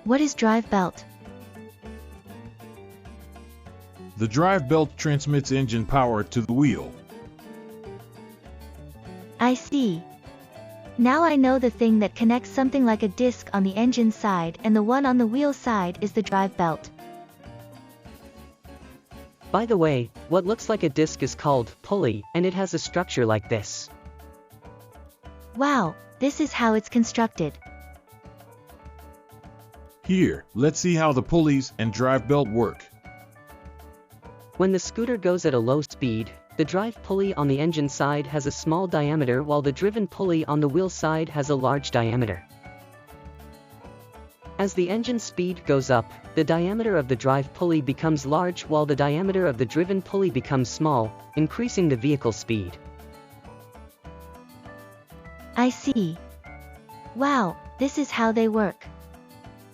What is drive belt? The drive belt transmits engine power to the wheel. I see. Now I know the thing that connects something like a disc on the engine side and the one on the wheel side is the drive belt. By the way, what looks like a disc is called pulley, and it has a structure like this. Wow, this is how it's constructed. Here, let's see how the pulleys and drive belt work. When the scooter goes at a low speed, the drive pulley on the engine side has a small diameter while the driven pulley on the wheel side has a large diameter. As the engine speed goes up, the diameter of the drive pulley becomes large while the diameter of the driven pulley becomes small, increasing the vehicle speed. I see. Wow, this is how they work.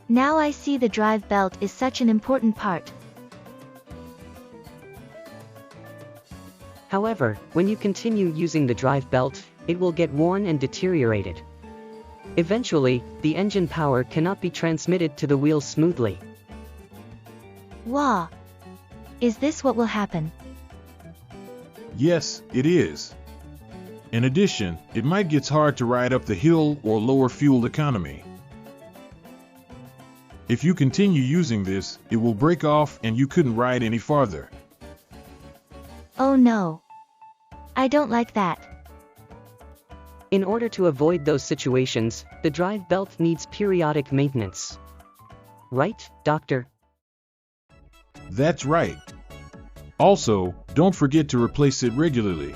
Now I see the drive belt is such an important part. However, when you continue using the drive belt, it will get worn and deteriorated. Eventually, the engine power cannot be transmitted to the wheels smoothly. Wow. Is this what will happen? Yes, it is. In addition, it might get hard to ride up the hill or lower fuel economy. If you continue using this, it will break off and you couldn't ride any farther. Oh no. I don't like that. In order to avoid those situations, the drive belt needs periodic maintenance. Right, Doctor? That's right. Also, don't forget to replace it regularly.